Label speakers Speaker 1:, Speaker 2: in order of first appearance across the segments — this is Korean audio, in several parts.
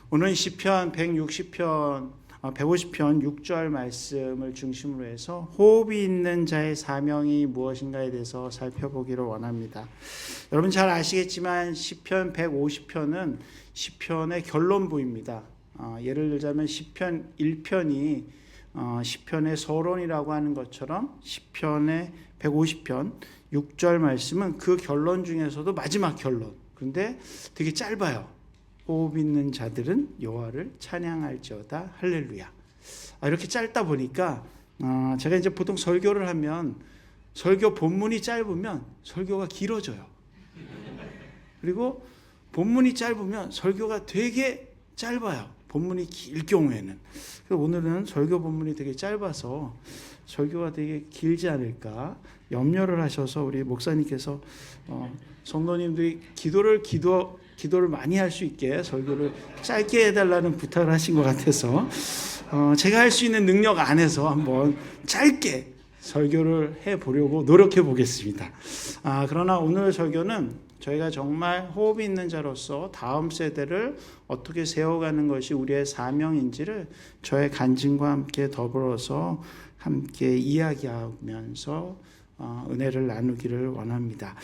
Speaker 1: 오늘 시편 150편 6절 말씀을 중심으로 해서 호흡이 있는 자의 사명이 무엇인가에 대해서 살펴보기를 원합니다. 여러분 잘 아시겠지만 시편 150편은 시편의 결론부입니다. 예를 들자면 시편 1편이 시편의 서론이라고 하는 것처럼 시편의 150편 6절 말씀은 그 결론 중에서도 마지막 결론. 그런데 되게 짧아요. 호흡 있는 자들은 여호와를 찬양할지어다 할렐루야. 이렇게 짧다 보니까 제가 이제 보통 설교를 하면 설교 본문이 짧으면 설교가 길어져요. 그리고 본문이 짧으면 설교가 되게 짧아요. 본문이 길 경우에는. 그래서 오늘은 설교 본문이 되게 짧아서 설교가 되게 길지 않을까 염려를 하셔서 우리 목사님께서 성도님들이 기도를 많이 할 수 있게 설교를 짧게 해달라는 부탁을 하신 것 같아서 제가 할 수 있는 능력 안에서 한번 짧게 설교를 해보려고 노력해 보겠습니다. 그러나 오늘 설교는 저희가 정말 호흡이 있는 자로서 다음 세대를 어떻게 세워가는 것이 우리의 사명인지를 저의 간증과 함께 더불어서 함께 이야기하면서 은혜를 나누기를 원합니다.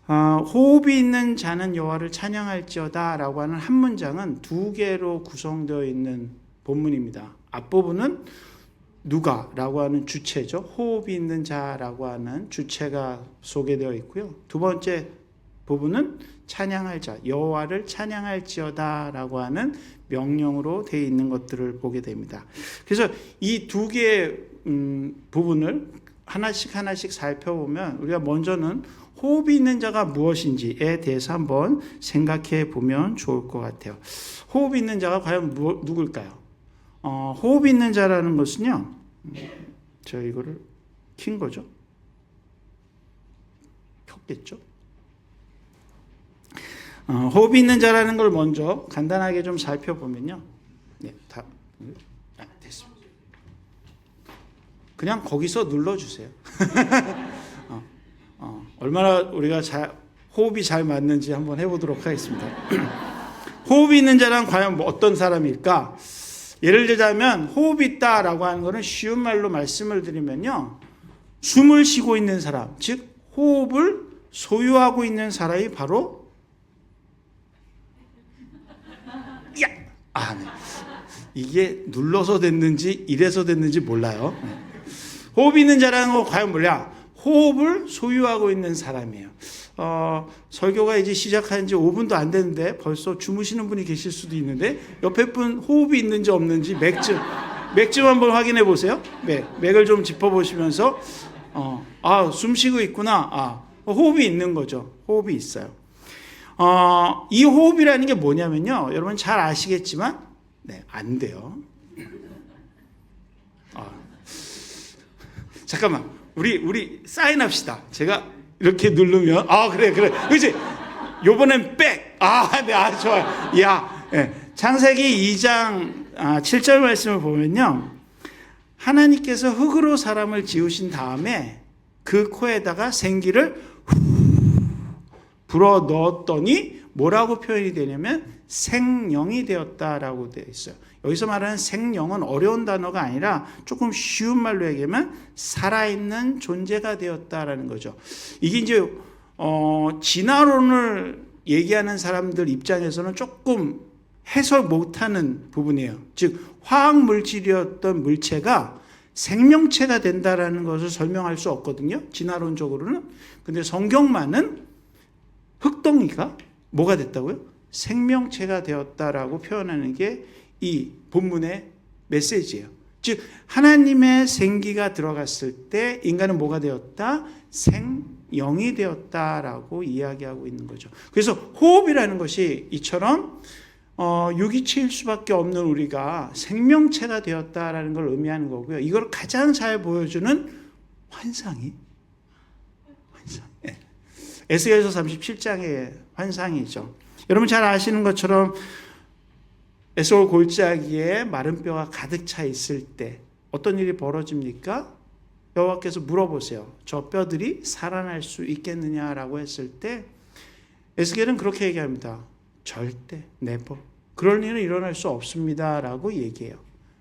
Speaker 1: 호흡이 있는 자는 여호와를 찬양할지어다 라고 하는 한 문장은 두 개로 구성되어 있는 본문입니다. 앞부분은 누가라고 하는 주체죠. 호흡이 있는 자라고 하는 주체가 소개되어 있고요. 두 번째 부분은 찬양할 자, 여호와를 찬양할지어다 라고 하는 명령으로 되어 있는 것들을 보게 됩니다. 그래서 이 두 개의 부분을 하나씩 살펴보면 우리가 먼저는 호흡이 있는 자가 무엇인지에 대해서 한번 생각해 보면 좋을 것 같아요. 호흡이 있는 자가 과연 누굴까요? 호흡이 있는 자라는 것은요, 제가 이거를 킨 거죠? 켰겠죠? 호흡이 있는 자라는 걸 먼저 간단하게 좀 살펴보면요. 됐습니다. 그냥 거기서 눌러주세요. 얼마나 우리가 호흡이 잘 맞는지 한번 해보도록 하겠습니다. 호흡이 있는 자란 과연 어떤 사람일까? 예를 들자면 호흡이 있다라고 하는 것은 쉬운 말로 말씀을 드리면요, 숨을 쉬고 있는 사람, 즉 호흡을 소유하고 있는 사람이 바로 네. 이게 눌러서 됐는지 이래서 됐는지 몰라요. 호흡이 있는 자라는 건 과연 뭐냐? 호흡을 소유하고 있는 사람이에요. 설교가 이제 시작한 지 5분도 안 됐는데 벌써 주무시는 분이 계실 수도 있는데 옆에 분 호흡이 있는지 없는지 맥좀 한번 확인해 보세요. 맥을 좀 짚어보시면서 숨 쉬고 있구나. 호흡이 있는 거죠. 호흡이 있어요. 이 호흡이라는 게 뭐냐면요, 여러분 잘 아시겠지만 안 돼요. 잠깐만, 우리 사인합시다. 제가 이렇게 누르면 그래 그렇지. 요번엔 백. 좋아요. 창세기 2장 7절 말씀을 보면요, 하나님께서 흙으로 사람을 지으신 다음에 그 코에다가 생기를 불어 넣었더니 뭐라고 표현이 되냐면 생명이 되었다라고 되어 있어요. 여기서 말하는 생명은 어려운 단어가 아니라 조금 쉬운 말로 얘기하면 살아있는 존재가 되었다라는 거죠. 이게 이제 진화론을 얘기하는 사람들 입장에서는 조금 해설 못하는 부분이에요. 즉 화학 물질이었던 물체가 생명체가 된다라는 것을 설명할 수 없거든요, 진화론적으로는. 근데 성경만은 흙덩이가 뭐가 됐다고요? 생명체가 되었다라고 표현하는 게 이 본문의 메시지예요. 즉 하나님의 생기가 들어갔을 때 인간은 뭐가 되었다? 생영이 되었다라고 이야기하고 있는 거죠. 그래서 호흡이라는 것이 이처럼 유기체일 수밖에 없는 우리가 생명체가 되었다라는 걸 의미하는 거고요. 이걸 가장 잘 보여주는 환상이 에스겔서 37장의 환상이죠. 여러분 잘 아시는 것처럼 에스골 골짜기에 마른 뼈가 가득 차 있을 때 어떤 일이 벌어집니까? 여호와께서 물어보세요. 저 뼈들이 살아날 수 있겠느냐라고 했을 때 에스겔은 그렇게 얘기합니다. 절대, never, 그럴 일은 일어날 수 없습니다라고 얘기해요.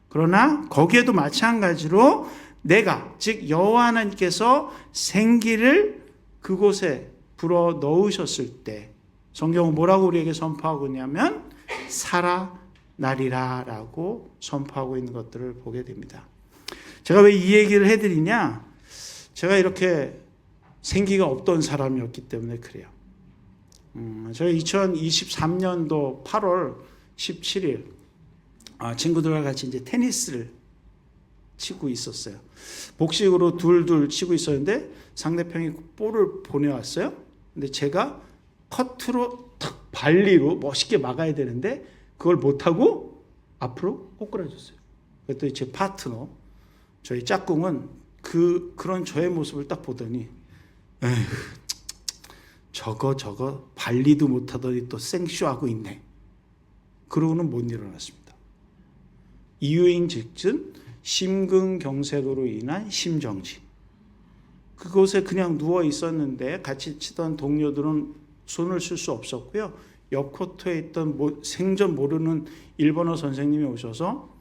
Speaker 1: 그러나 거기에도 마찬가지로 내가, 즉 여호와 하나님께서 생기를 그곳에 불어 넣으셨을 때 성경은 뭐라고 우리에게 선포하고 있냐면 살아나리라 라고 선포하고 있는 것들을 보게 됩니다. 제가 왜 이 얘기를 해드리냐, 제가 이렇게 생기가 없던 사람이었기 때문에 그래요. 제가 2023년도 8월 17일 친구들과 같이 이제 테니스를 치고 있었어요. 복식으로 둘 치고 있었는데 상대편이 볼을 보내왔어요. 근데 제가 커트로 탁 발리로 멋있게 막아야 되는데 그걸 못하고 앞으로 꼬꾸라졌어요. 그랬더니 제 파트너, 저희 짝꿍은 그런 저의 모습을 딱 보더니 에휴, 저거 발리도 못하더니 또 생쇼하고 있네. 그러고는 못 일어났습니다. 이유인즉슨 심근경색으로 인한 심정지. 그곳에 그냥 누워 있었는데 같이 치던 동료들은 손을 쓸 수 없었고요. 옆 코트에 있던 생전 모르는 일본어 선생님이 오셔서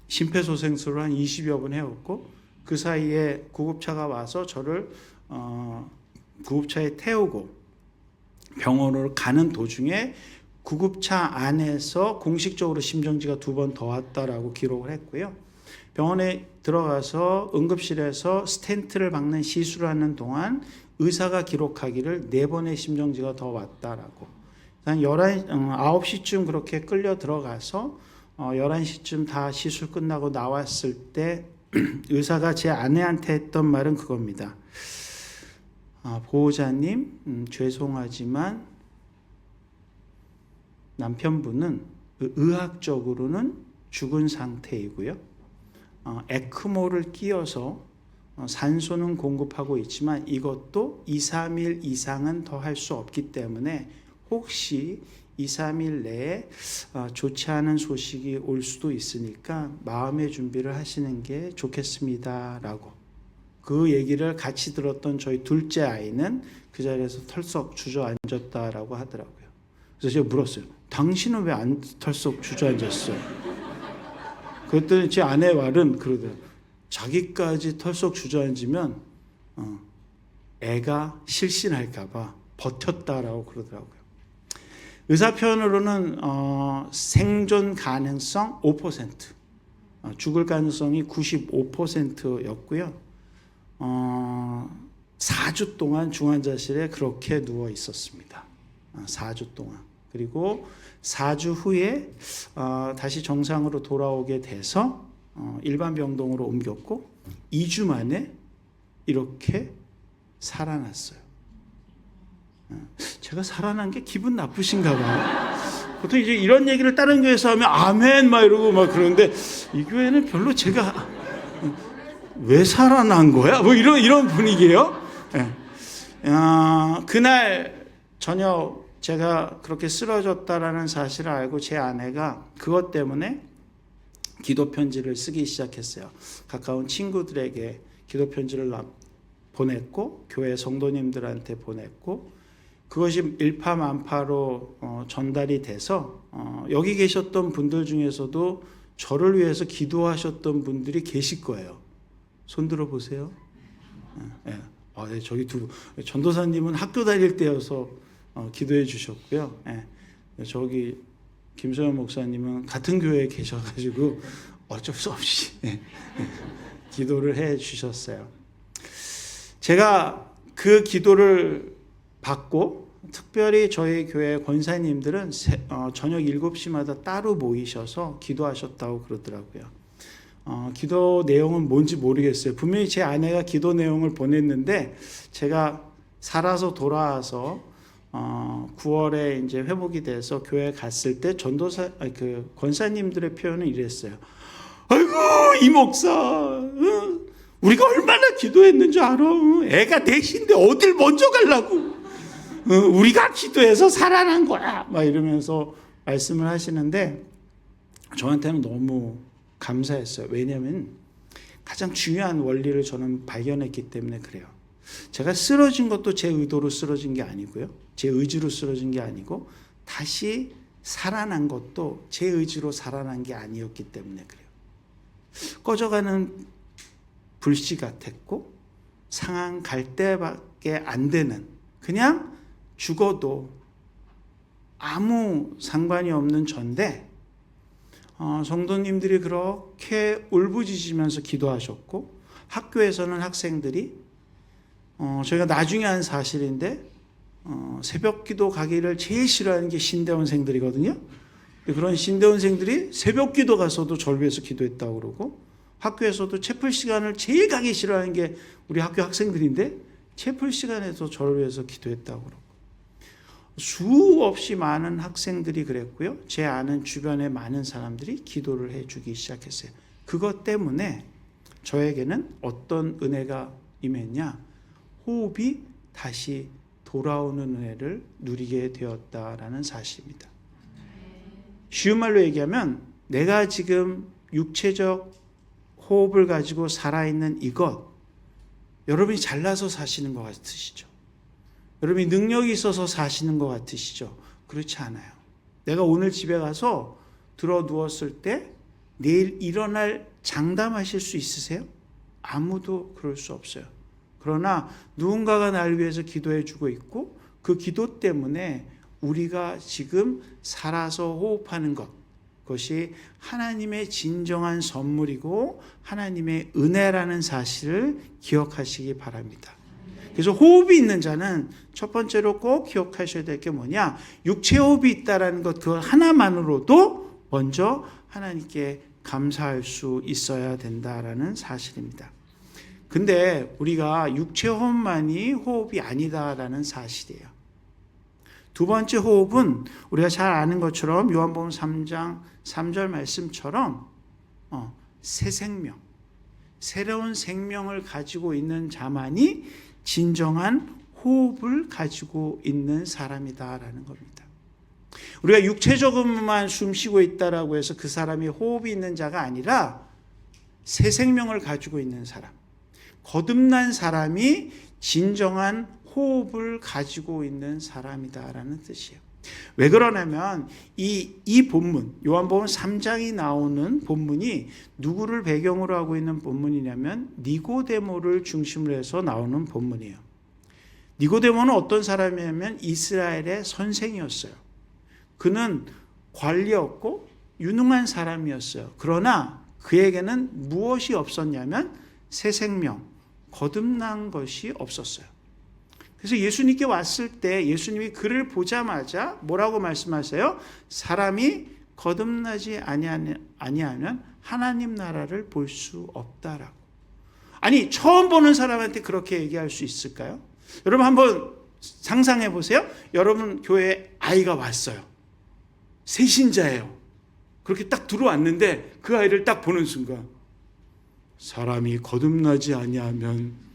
Speaker 1: 심폐소생술을 한 20여 분 해왔고, 그 사이에 구급차가 와서 저를 구급차에 태우고 병원으로 가는 도중에 구급차 안에서 공식적으로 심정지가 2번 더 왔다라고 기록을 했고요. 병원에 들어가서 응급실에서 스텐트를 박는 시술을 하는 동안 의사가 기록하기를 4번의 심정지가 더 왔다라고. 한 9시쯤 그렇게 끌려 들어가서 11시쯤 다 시술 끝나고 나왔을 때 의사가 제 아내한테 했던 말은 그겁니다. 보호자님, 죄송하지만 남편분은 의학적으로는 죽은 상태이고요. 에크모를 끼워서 산소는 공급하고 있지만 이것도 2, 3일 이상은 더 할 수 없기 때문에 혹시 2, 3일 내에 좋지 않은 소식이 올 수도 있으니까 마음의 준비를 하시는 게 좋겠습니다 라고. 그 얘기를 같이 들었던 저희 둘째 아이는 그 자리에서 털썩 주저앉았다라고 하더라고요. 그래서 제가 물었어요. 당신은 왜 안 털썩 주저앉았어요? 그랬더니 제 아내 말은 그러더라고요. 자기까지 털썩 주저앉으면 애가 실신할까 봐 버텼다라고 그러더라고요. 의사 표현으로는 생존 가능성 5%, 죽을 가능성이 95%였고요. 4주 동안 중환자실에 그렇게 누워 있었습니다. 4주 동안. 그리고 4주 후에 다시 정상으로 돌아오게 돼서 일반 병동으로 옮겼고 2주 만에 이렇게 살아났어요. 제가 살아난 게 기분 나쁘신가 봐요. 보통 이제 이런 얘기를 다른 교회에서 하면 아멘 막 이러고 막 그러는데 이 교회는 별로 제가 왜 살아난 거야? 뭐 이런 분위기예요. 네. 그날 저녁 제가 그렇게 쓰러졌다라는 사실을 알고 제 아내가 그것 때문에 기도 편지를 쓰기 시작했어요. 가까운 친구들에게 기도 편지를 보냈고 교회 성도님들한테 보냈고 그것이 일파만파로 전달이 돼서 여기 계셨던 분들 중에서도 저를 위해서 기도하셨던 분들이 계실 거예요. 손 들어 보세요. 네. 네, 저기 전도사님은 학교 다닐 때여서 기도해 주셨고요. 네. 저기 김소연 목사님은 같은 교회에 계셔가지고 어쩔 수 없이 기도를 해 주셨어요. 제가 그 기도를 받고 특별히 저희 교회 권사님들은 저녁 7시마다 따로 모이셔서 기도하셨다고 그러더라고요. 기도 내용은 뭔지 모르겠어요. 분명히 제 아내가 기도 내용을 보냈는데 제가 살아서 돌아와서 9월에 이제 회복이 돼서 교회 갔을 때 그 권사님들의 표현은 이랬어요. 아이고 이 목사, 우리가 얼마나 기도했는 줄 알아? 애가 넷인데 어딜 먼저 가려고? 우리가 기도해서 살아난 거야. 막 이러면서 말씀을 하시는데 저한테는 너무 감사했어요. 왜냐하면 가장 중요한 원리를 저는 발견했기 때문에 그래요. 제가 쓰러진 것도 제 의도로 쓰러진 게 아니고요. 제 의지로 쓰러진 게 아니고 다시 살아난 것도 제 의지로 살아난 게 아니었기 때문에 그래요. 꺼져가는 불씨 같았고 상한 갈 때밖에 안 되는, 그냥 죽어도 아무 상관이 없는 전데 성도님들이 그렇게 울부짖으면서 기도하셨고, 학교에서는 학생들이 저희가 나중에 한 사실인데 새벽 기도 가기를 제일 싫어하는 게 신대원생들이거든요. 그런 신대원생들이 새벽 기도 가서도 절 위해서 기도했다고 그러고, 학교에서도 채플 시간을 제일 가기 싫어하는 게 우리 학교 학생들인데 채플 시간에도 절 위해서 기도했다고 그러고, 수없이 많은 학생들이 그랬고요. 제 아는 주변의 많은 사람들이 기도를 해주기 시작했어요. 그것 때문에 저에게는 어떤 은혜가 임했냐? 호흡이 다시 돌아오는 은혜를 누리게 되었다라는 사실입니다. 쉬운 말로 얘기하면 내가 지금 육체적 호흡을 가지고 살아있는 이것, 여러분이 잘나서 사시는 것 같으시죠? 여러분이 능력이 있어서 사시는 것 같으시죠? 그렇지 않아요. 내가 오늘 집에 가서 들어 누웠을 때 내일 일어날 장담하실 수 있으세요? 아무도 그럴 수 없어요. 그러나 누군가가 날 위해서 기도해 주고 있고, 그 기도 때문에 우리가 지금 살아서 호흡하는 것, 그것이 하나님의 진정한 선물이고 하나님의 은혜라는 사실을 기억하시기 바랍니다. 그래서 호흡이 있는 자는 첫 번째로 꼭 기억하셔야 될 게 뭐냐? 육체 호흡이 있다라는 것, 그 하나만으로도 먼저 하나님께 감사할 수 있어야 된다라는 사실입니다. 근데 우리가 육체 호흡만이 호흡이 아니다라는 사실이에요. 두 번째 호흡은 우리가 잘 아는 것처럼 요한복음 3장 3절 말씀처럼 새 생명, 새로운 생명을 가지고 있는 자만이 진정한 호흡을 가지고 있는 사람이다라는 겁니다. 우리가 육체적으로만 숨 쉬고 있다라고 해서 그 사람이 호흡이 있는 자가 아니라 새 생명을 가지고 있는 사람, 거듭난 사람이 진정한 호흡을 가지고 있는 사람이다라는 뜻이에요. 왜 그러냐면 이 본문, 요한복음 3장이 나오는 본문이 누구를 배경으로 하고 있는 본문이냐면 니고데모를 중심으로 해서 나오는 본문이에요. 니고데모는 어떤 사람이냐면 이스라엘의 선생이었어요. 그는 관리였고 유능한 사람이었어요. 그러나 그에게는 무엇이 없었냐면 새 생명, 거듭난 것이 없었어요. 그래서 예수님께 왔을 때 예수님이 그를 보자마자 뭐라고 말씀하세요? 사람이 거듭나지 아니하면 하나님 나라를 볼 수 없다라고. 아니, 처음 보는 사람한테 그렇게 얘기할 수 있을까요? 여러분 한번 상상해 보세요. 여러분 교회에 아이가 왔어요. 새신자예요. 그렇게 딱 들어왔는데 그 아이를 딱 보는 순간, 사람이 거듭나지 아니하면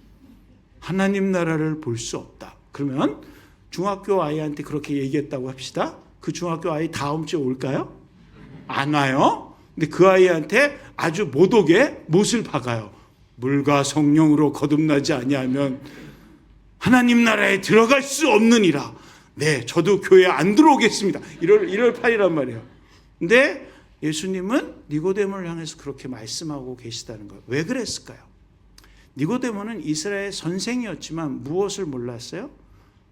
Speaker 1: 하나님 나라를 볼 수 없다. 그러면 중학교 아이한테 그렇게 얘기했다고 합시다. 그 중학교 아이 다음 주에 올까요? 안 와요. 근데 그 아이한테 아주 못 오게 못을 박아요. 물과 성령으로 거듭나지 아니하면 하나님 나라에 들어갈 수 없느니라. 네, 저도 교회에 안 들어오겠습니다. 1월 8일이란 말이에요. 근데 예수님은 니고데모를 향해서 그렇게 말씀하고 계시다는 거예요. 왜 그랬을까요? 니고데모는 이스라엘 선생이었지만 무엇을 몰랐어요?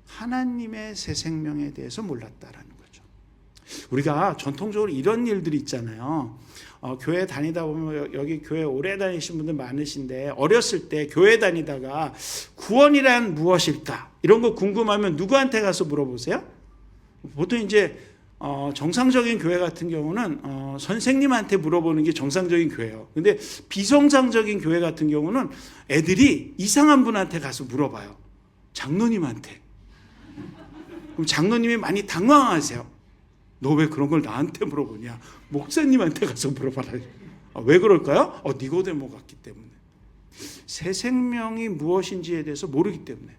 Speaker 1: 하나님의 새 생명에 대해서 몰랐다라는 거죠. 우리가 전통적으로 이런 일들이 있잖아요. 교회 다니다 보면, 여기 교회 오래 다니신 분들 많으신데 어렸을 때 교회 다니다가 구원이란 무엇일까? 이런 거 궁금하면 누구한테 가서 물어보세요? 보통 이제 정상적인 교회 같은 경우는 선생님한테 물어보는 게 정상적인 교회예요. 근데 비정상적인 교회 같은 경우는 애들이 이상한 분한테 가서 물어봐요. 장로님한테. 그럼 장로님이 많이 당황하세요. 너 왜 그런 걸 나한테 물어보냐? 목사님한테 가서 물어봐라. 왜 그럴까요? 니고데모 같기 때문에. 새 생명이 무엇인지에 대해서 모르기 때문에.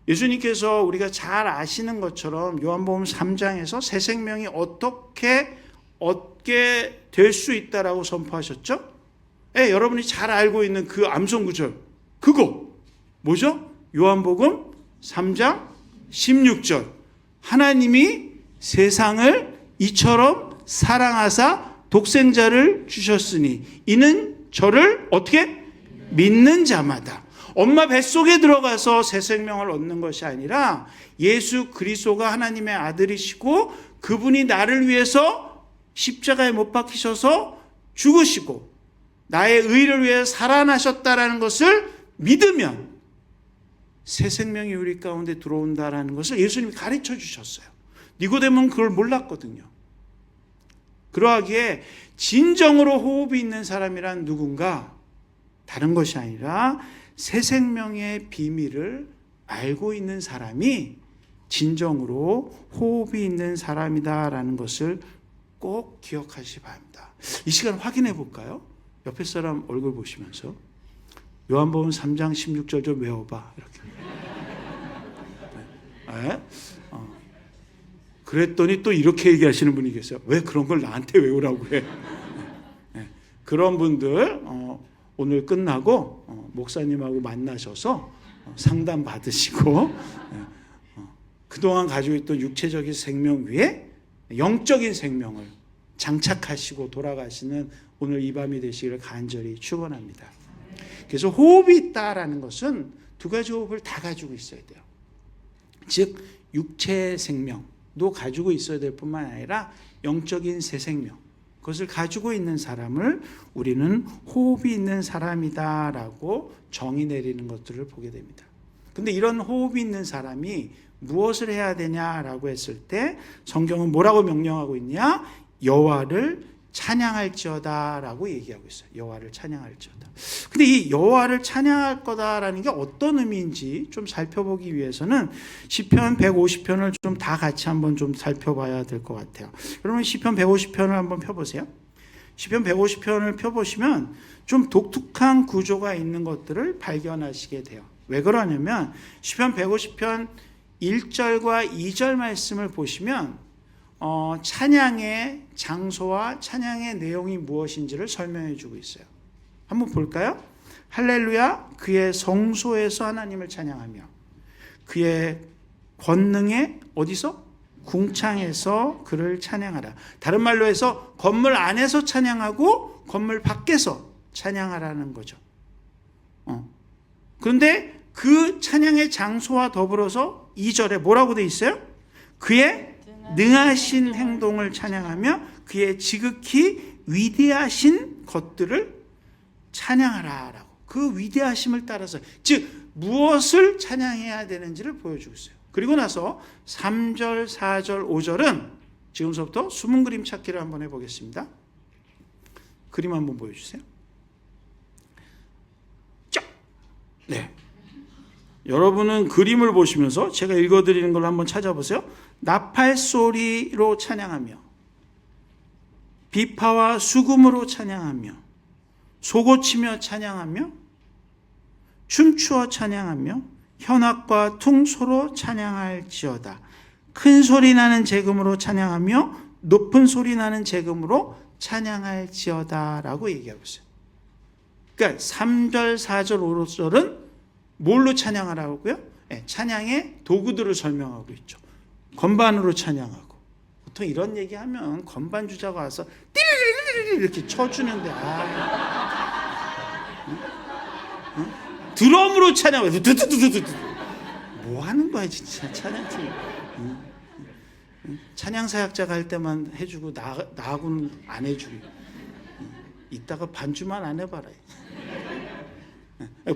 Speaker 1: 예수님께서 우리가 잘 아시는 것처럼 요한복음 3장에서 새 생명이 어떻게 얻게 될 수 있다라고 선포하셨죠? 여러분이 잘 알고 있는 그 암송 구절, 그거 뭐죠? 요한복음 3장 16절. 하나님이 세상을 이처럼 사랑하사 독생자를 주셨으니 이는 저를 어떻게? 믿는 자마다. 엄마 뱃속에 들어가서 새 생명을 얻는 것이 아니라 예수 그리스도가 하나님의 아들이시고 그분이 나를 위해서 십자가에 못 박히셔서 죽으시고 나의 의를 위해 살아나셨다라는 것을 믿으면 새 생명이 우리 가운데 들어온다라는 것을 예수님이 가르쳐 주셨어요. 니고데모는 그걸 몰랐거든요. 그러하기에 진정으로 호흡이 있는 사람이란 누군가 다른 것이 아니라 새 생명의 비밀을 알고 있는 사람이 진정으로 호흡이 있는 사람이다라는 것을 꼭 기억하시기 바랍니다. 이 시간 확인해 볼까요? 옆에 사람 얼굴 보시면서 요한복음 3장 16절 좀 외워봐. 이렇게. 네? 그랬더니 또 이렇게 얘기하시는 분이 계세요. 왜 그런 걸 나한테 외우라고 해? 네. 그런 분들 오늘 끝나고 목사님하고 만나셔서 상담 받으시고 그동안 가지고 있던 육체적인 생명 위에 영적인 생명을 장착하시고 돌아가시는 오늘 이 밤이 되시기를 간절히 축원합니다. 그래서 호흡이 있다라는 것은 두 가지 호흡을 다 가지고 있어야 돼요. 즉 육체 생명도 가지고 있어야 될 뿐만 아니라 영적인 새 생명, 그것을 가지고 있는 사람을 우리는 호흡이 있는 사람이다라고 정의 내리는 것들을 보게 됩니다. 근데 이런 호흡이 있는 사람이 무엇을 해야 되냐라고 했을 때 성경은 뭐라고 명령하고 있냐? 여호와를 찬양할지어다라고 얘기하고 있어요. 여호와를 찬양할지어다. 근데 이 여호와를 찬양할 거다라는 게 어떤 의미인지 좀 살펴보기 위해서는 시편 150편을 좀 다 같이 한번 좀 살펴봐야 될 것 같아요. 여러분 시편 150편을 한번 펴보세요. 시편 150편을 펴보시면 좀 독특한 구조가 있는 것들을 발견하시게 돼요. 왜 그러냐면 시편 150편 1절과 2절 말씀을 보시면 찬양의 장소와 찬양의 내용이 무엇인지를 설명해 주고 있어요. 한번 볼까요? 할렐루야, 그의 성소에서 하나님을 찬양하며 그의 권능에 어디서? 궁창에서 그를 찬양하라. 다른 말로 해서 건물 안에서 찬양하고 건물 밖에서 찬양하라는 거죠. 그런데 그 찬양의 장소와 더불어서 2절에 뭐라고 되어 있어요? 그의 능하신 행동을 찬양하며 그의 지극히 위대하신 것들을 찬양하라라고. 그 위대하심을 따라서 즉 무엇을 찬양해야 되는지를 보여주고 있어요. 그리고 나서 3절, 4절, 5절은 지금부터 숨은 그림 찾기를 한번 해보겠습니다. 그림 한번 보여주세요. 쫙. 네. 여러분은 그림을 보시면서 제가 읽어드리는 걸 한번 찾아보세요. 나팔 소리로 찬양하며 비파와 수금으로 찬양하며 소고치며 찬양하며 춤추어 찬양하며 현악과 퉁소로 찬양할지어다. 큰 소리 나는 재금으로 찬양하며 높은 소리 나는 재금으로 찬양할지어다 라고 얘기하고 있어요. 그러니까 3절, 4절, 5절은 뭘로 찬양하라고요? 네, 찬양의 도구들을 설명하고 있죠. 건반으로 찬양하고. 보통 이런 얘기하면 건반 주자가 와서 띠리리리리 이렇게 쳐주는데 드럼으로 찬양하고 뭐 하는 거야 진짜 찬양팀. 찬양 사역자가 할 때만 해주고 나하고는 안 해주고 이따가 반주만 안 해봐라.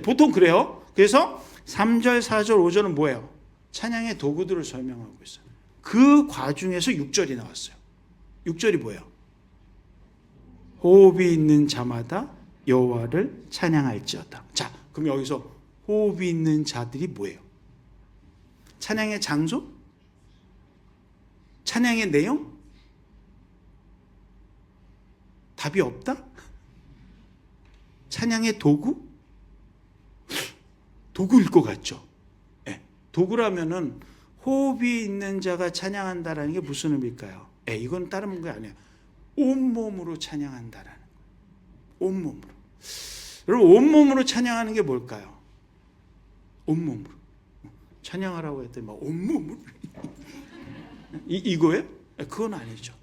Speaker 1: 보통 그래요. 그래서 3절, 4절, 5절은 뭐예요? 찬양의 도구들을 설명하고 있어요. 그 과중에서 6절이 나왔어요. 6절이 뭐예요? 호흡이 있는 자마다 여호와를 찬양할지어다. 자, 그럼 여기서 호흡이 있는 자들이 뭐예요? 찬양의 장소? 찬양의 내용? 답이 없다? 찬양의 도구? 도구일 것 같죠? 네. 도구라면은 호흡이 있는 자가 찬양한다라는 게 무슨 의미일까요? 네, 이건 다른 게 아니에요. 온몸으로 찬양한다라는 거예요. 온몸으로. 여러분, 온몸으로 찬양하는 게 뭘까요? 온몸으로. 찬양하라고 했더니 막 온몸으로. 이거예요? 그건 아니죠.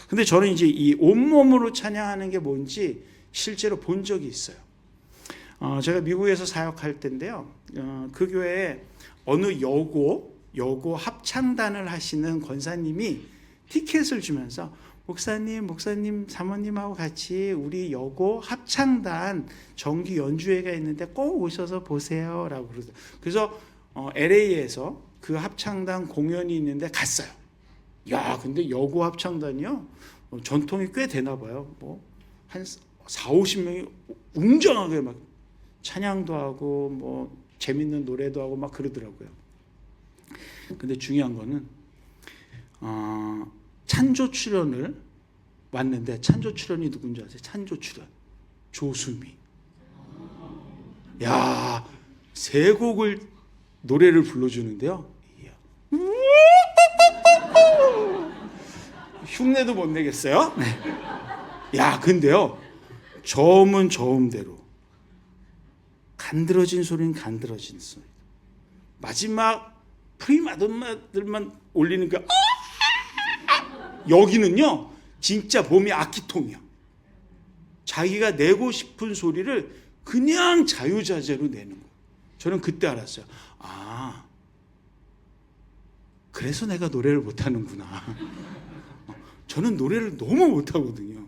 Speaker 1: 근데 저는 이제 이 온몸으로 찬양하는 게 뭔지 실제로 본 적이 있어요. 제가 미국에서 사역할 때인데요. 그 교회에 어느 여고 합창단을 하시는 권사님이 티켓을 주면서 목사님, 사모님하고 같이 우리 여고 합창단 정기 연주회가 있는데 꼭 오셔서 보세요 라고 그러더라고요. 그래서 LA에서 그 합창단 공연이 있는데 갔어요. 야, 근데 여고 합창단이요, 전통이 꽤 되나 봐요. 뭐 한 40-50명이 웅장하게 막 찬양도 하고 뭐 재밌는 노래도 하고 막 그러더라고요. 근데 중요한 거는 찬조 출연을 왔는데, 찬조 출연이 누군지 아세요? 찬조 출연 조수미. 야, 세 곡을 노래를 불러주는데요. 흉내도 못 내겠어요. 네. 야, 근데요, 저음은 저음대로, 간드러진 소리는 간드러진 소리, 마지막 프리마돈나들만 올리는 그 여기는요 진짜 몸이 악기통이야. 자기가 내고 싶은 소리를 그냥 자유자재로 내는 거예요. 저는 그때 알았어요. 아, 그래서 내가 노래를 못하는구나. 저는 노래를 너무 못하거든요.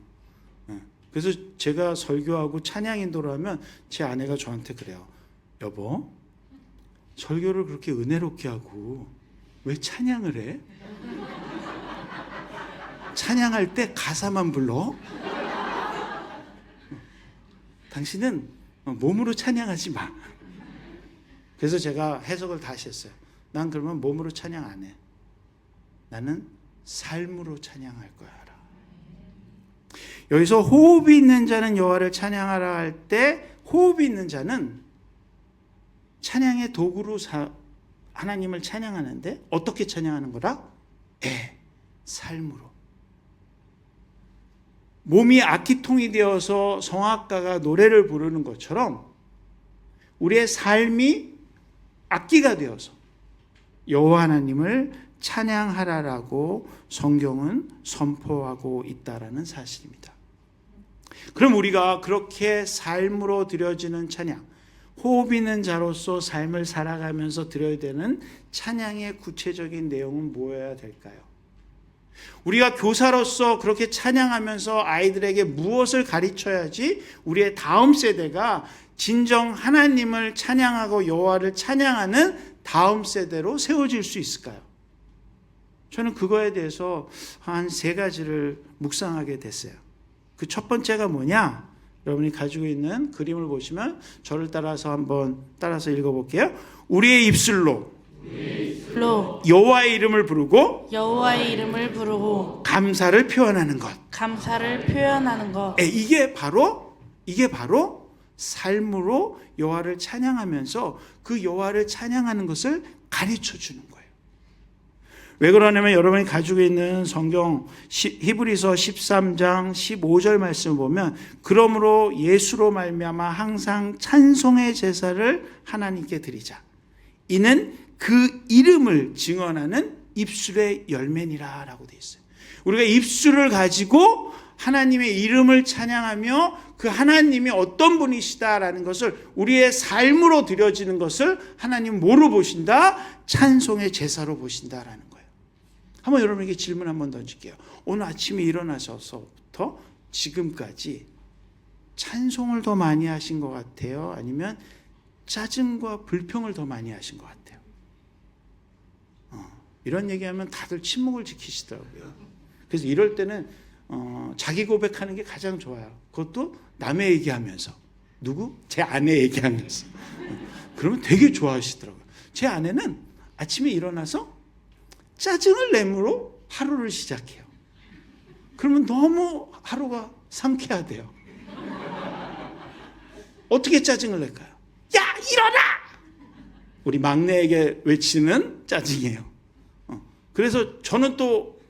Speaker 1: 그래서 제가 설교하고 찬양 인도를 하면 제 아내가 저한테 그래요. 여보, 설교를 그렇게 은혜롭게 하고 왜 찬양을 해? 찬양할 때 가사만 불러? 당신은 몸으로 찬양하지 마. 그래서 제가 해석을 다시 했어요. 난 그러면 몸으로 찬양 안 해. 나는 삶으로 찬양할 거야. 여기서 호흡이 있는 자는 여호와를 찬양하라 할 때, 호흡이 있는 자는 찬양의 도구로 하나님을 찬양하는데, 어떻게 찬양하는 거라? 삶으로. 몸이 악기통이 되어서 성악가가 노래를 부르는 것처럼 우리의 삶이 악기가 되어서 여호와 하나님을 찬양하라라고 성경은 선포하고 있다라는 사실입니다. 그럼 우리가 그렇게 삶으로 드려지는 찬양, 호흡 있는 자로서 삶을 살아가면서 드려야 되는 찬양의 구체적인 내용은 뭐여야 될까요? 우리가 교사로서 그렇게 찬양하면서 아이들에게 무엇을 가르쳐야지 우리의 다음 세대가 진정 하나님을 찬양하고 여호와를 찬양하는 다음 세대로 세워질 수 있을까요? 저는 그거에 대해서 한 3가지를 묵상하게 됐어요. 그 첫 번째가 뭐냐? 여러분이 가지고 있는 그림을 보시면 저를 따라서 한번 따라서 읽어볼게요. 우리의 입술로 여호와의 이름을 부르고 감사를 표현하는 것. 이게 바로 삶으로 여호와를 찬양하면서 그 여호와를 찬양하는 것을 가르쳐 주는 거예요. 왜 그러냐면 여러분이 가지고 있는 성경 히브리서 13장 15절 말씀을 보면, 그러므로 예수로 말미암아 항상 찬송의 제사를 하나님께 드리자. 이는 그 이름을 증언하는 입술의 열매니라 라고 되어 있어요. 우리가 입술을 가지고 하나님의 이름을 찬양하며 그 하나님이 어떤 분이시다라는 것을 우리의 삶으로 드려지는 것을 하나님 뭐로 보신다? 찬송의 제사로 보신다라는 거예요. 한번 여러분에게 질문 한번 던질게요. 오늘 아침에 일어나셔서부터 지금까지 찬송을 더 많이 하신 것 같아요? 아니면 짜증과 불평을 더 많이 하신 것 같아요? 이런 얘기하면 다들 침묵을 지키시더라고요. 그래서 이럴 때는 자기 고백하는 게 가장 좋아요. 그것도 남의 얘기하면서. 누구? 제 아내 얘기하면서. 그러면 되게 좋아하시더라고요. 제 아내는 아침에 일어나서 짜증을 내므로 하루를 시작해요. 그러면 너무 하루가 상쾌하대요. 어떻게 짜증을 낼까요? 야, 일어나! 우리 막내에게 외치는 짜증이에요. 그래서 저는 또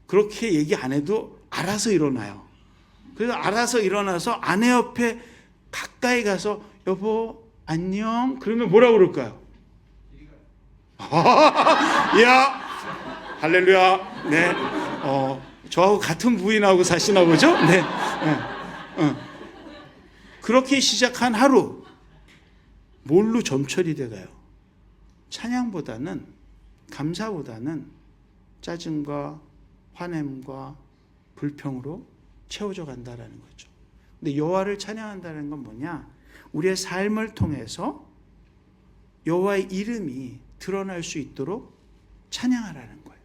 Speaker 1: 그렇게 얘기 안 해도 알아서 일어나요. 그래서 알아서 일어나서 아내 옆에 가까이 가서 여보 안녕 그러면 뭐라고 그럴까요? 야, 할렐루야. 네. 저하고 같은 부인하고 사시나 보죠? 네. 그렇게 시작한 하루, 뭘로 점철이 돼가요? 찬양보다는, 감사보다는 짜증과 화냄과 불평으로 채워져 간다라는 거죠. 근데 여호와를 찬양한다는 건 뭐냐? 우리의 삶을 통해서 여호와의 이름이 드러날 수 있도록 찬양하라는 거예요.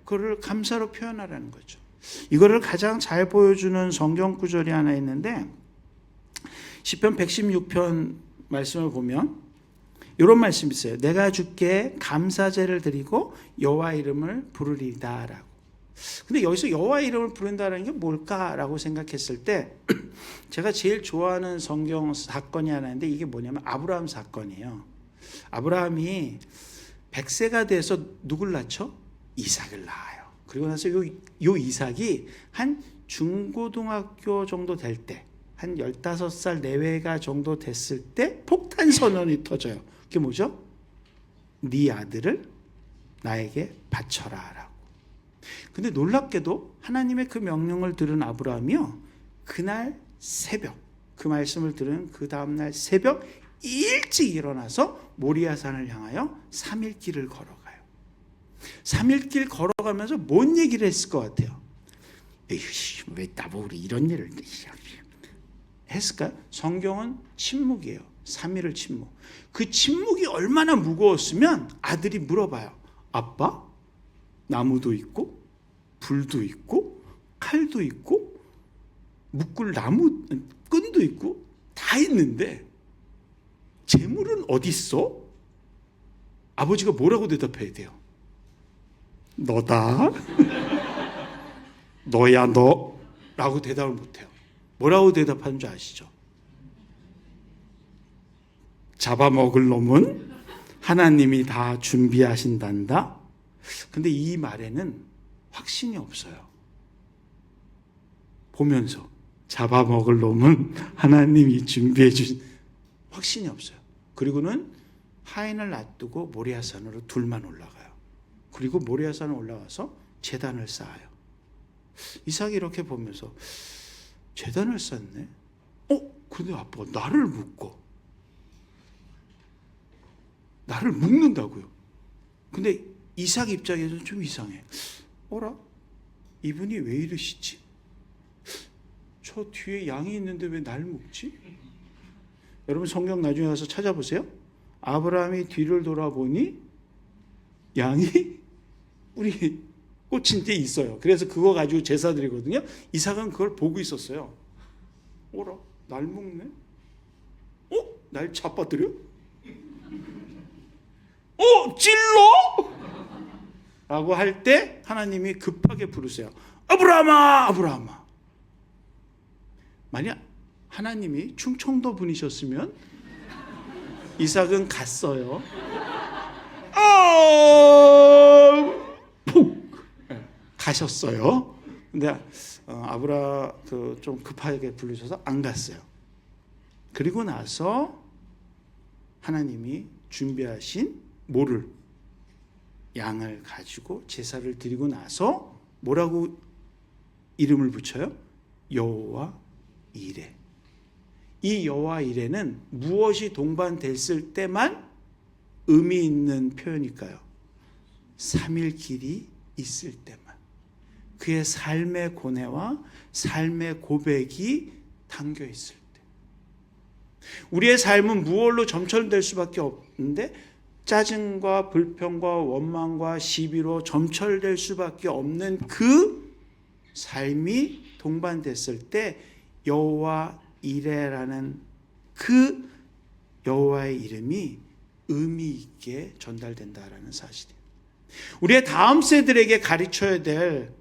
Speaker 1: 그거를 감사로 표현하라는 거죠. 이거를 가장 잘 보여주는 성경 구절이 하나 있는데 시편 116편 말씀을 보면 이런 말씀이 있어요. 내가 주께 감사제를 드리고 여호와 이름을 부르리다 라고. 근데 여기서 여호와 이름을 부른다는 게 뭘까라고 생각했을 때 제가 제일 좋아하는 성경 사건이 하나 있는데 이게 뭐냐면 아브라함 사건이에요. 아브라함이 100세가 돼서 누굴 낳죠? 이삭을 낳아요. 그리고 나서 요 이삭이 한 중고등학교 정도 될 때, 한 15살 내외가 정도 됐을 때 폭탄 선언이 터져요. 그게 뭐죠? 네 아들을 나에게 바쳐라 라고. 근데 놀랍게도 하나님의 그 명령을 들은 아브라함이요, 그날 새벽, 그 말씀을 들은 그 다음날 새벽 일찍 일어나서 모리아산을 향하여 3일 길을 걸어가요. 3일 길 걸어가면서 뭔 얘기를 했을 것 같아요? 에휴, 왜 나보고 이런 일을 했을까요? 성경은 침묵이에요. 3일을 침묵. 그 침묵이 얼마나 무거웠으면 아들이 물어봐요. 아빠? 나무도 있고 불도 있고 칼도 있고 묶을 나무 끈도 있고 다 있는데 재물은 어디 있어? 아버지가 뭐라고 대답해야 돼요? 너다. 너야 너. 라고 대답을 못해요. 뭐라고 대답하는 줄 아시죠? 잡아먹을 놈은 하나님이 다 준비하신단다. 근데 이 말에는 확신이 없어요. 보면서 잡아먹을 놈은 하나님이 준비해 주신, 확신이 없어요. 그리고는 하인을 놔두고 모리아산으로 둘만 올라가요. 그리고 모리아산에 올라와서 제단을 쌓아요. 이삭이 이렇게 보면서 제단을 쌓네? 근데 아빠가 나를 묶는다고요. 근데 이삭 입장에서는 좀 이상해. 어라? 이분이 왜 이러시지? 저 뒤에 양이 있는데 왜 날 묶지? 여러분 성경 나중에 가서 찾아보세요. 아브라함이 뒤를 돌아보니 양이 우리 꽂힌 데 있어요. 그래서 그거 가지고 제사 드리거든요. 이삭은 그걸 보고 있었어요. 어라? 날 묶네? 날 잡아들여? 찔러? 라고 할 때 하나님이 급하게 부르세요. 아브라함아, 아브라함아. 만약 하나님이 충청도 분이셨으면 이삭은 갔어요. 푹 가셨어요. 근데 좀 급하게 부르셔서 안 갔어요. 그리고 나서 하나님이 준비하신 뭐를? 양을 가지고 제사를 드리고 나서 뭐라고 이름을 붙여요? 여호와 이레. 이 여호와 이레는 무엇이 동반됐을 때만 의미 있는 표현일까요? 3일 길이 있을 때만. 그의 삶의 고뇌와 삶의 고백이 담겨 있을 때. 우리의 삶은 무엇로 점철될 수밖에 없는데 짜증과 불평과 원망과 시비로 점철될 수밖에 없는 그 삶이 동반됐을 때 여호와 이레라는 그 여호와의 이름이 의미 있게 전달된다라는 사실이에요. 우리의 다음 세대에게 가르쳐야 될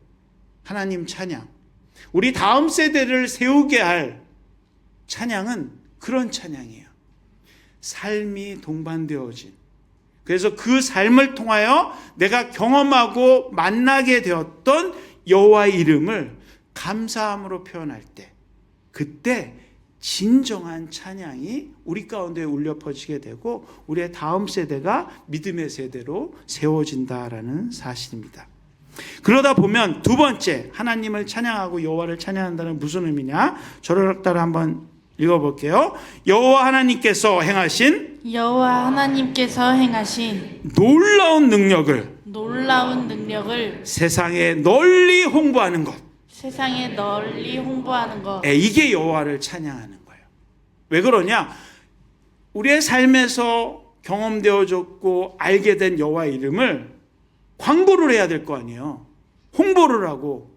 Speaker 1: 하나님 찬양, 우리 다음 세대를 세우게 할 찬양은 그런 찬양이에요. 삶이 동반되어진, 그래서 그 삶을 통하여 내가 경험하고 만나게 되었던 여호와의 이름을 감사함으로 표현할 때, 그때 진정한 찬양이 우리 가운데 울려 퍼지게 되고 우리의 다음 세대가 믿음의 세대로 세워진다라는 사실입니다. 그러다 보면 두 번째, 하나님을 찬양하고 여호와를 찬양한다는 무슨 의미냐? 저를 따라 한번 읽어볼게요. 여호와 하나님께서 행하신 놀라운 능력을 세상에 널리 홍보하는 것. 이게 여호와를 찬양하는 거예요. 왜 그러냐? 우리의 삶에서 경험되어졌고 알게 된 여호와 이름을 광고를 해야 될 거 아니에요. 홍보를 하고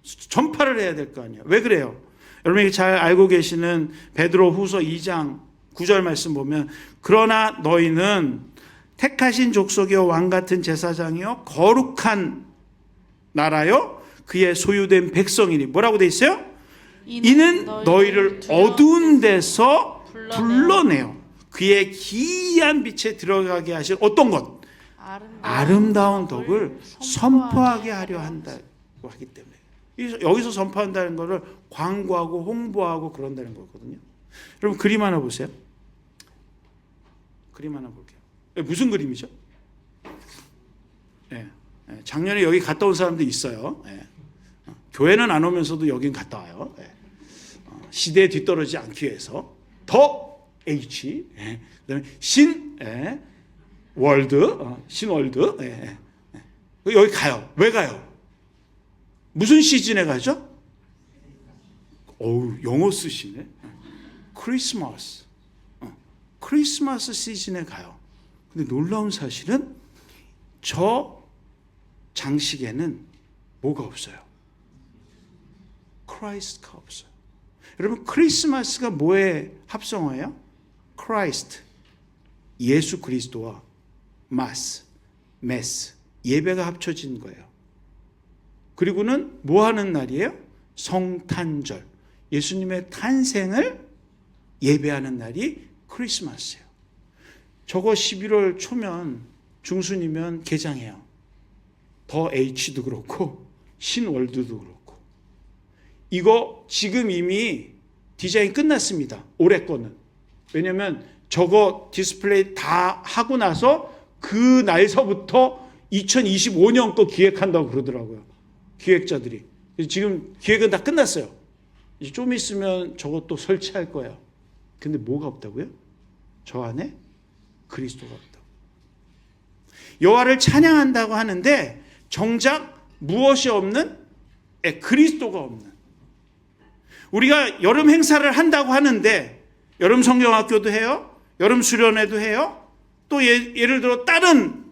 Speaker 1: 전파를 해야 될 거 아니에요. 왜 그래요? 여러분이 잘 알고 계시는 베드로 후서 2장 9절 말씀 보면, 그러나 너희는 택하신 족속이요 왕 같은 제사장이요 거룩한 나라요 그의 소유된 백성이니, 뭐라고 돼 있어요? 이는 너희를 어두운 데서 불러내어 그의 기이한 빛에 들어가게 하실 어떤 것? 아름다운 덕을 선포하게 하려 한다고 하기 때문에, 여기서 선포한다는 것을 광고하고 홍보하고 그런다는 거거든요. 여러분 그림 하나 보세요. 그림 하나 볼게요. 무슨 그림이죠? 작년에 여기 갔다 온 사람도 있어요. 교회는 안 오면서도 여긴 갔다 와요. 시대에 뒤떨어지지 않기 위해서. 더 H, 그다음에 신월드. 여기 가요. 왜 가요? 무슨 시즌에 가죠? 영어 쓰시네. 크리스마스 시즌에 가요. 근데 놀라운 사실은 저 장식에는 뭐가 없어요? 크라이스트가 없어요. 여러분 크리스마스가 뭐의 합성어예요? 크라이스트, 예수 그리스도와 메스, 예배가 합쳐진 거예요. 그리고는 뭐 하는 날이에요? 성탄절, 예수님의 탄생을 예배하는 날이 크리스마스예요. 저거 11월 초면, 중순이면 개장해요. 더 H도 그렇고 신월드도 그렇고. 이거 지금 이미 디자인 끝났습니다. 올해 거는. 왜냐면 저거 디스플레이 다 하고 나서 그 날서부터 2025년 거 기획한다고 그러더라고요. 기획자들이. 지금 기획은 다 끝났어요. 이제 좀 있으면 저것도 설치할 거예요. 근데 뭐가 없다고요? 저 안에 그리스도가 없다고. 여호와를 찬양한다고 하는데 정작 무엇이 없는? 그리스도가 없는. 우리가 여름 행사를 한다고 하는데, 여름 성경학교도 해요, 여름 수련회도 해요, 또 예를 들어 다른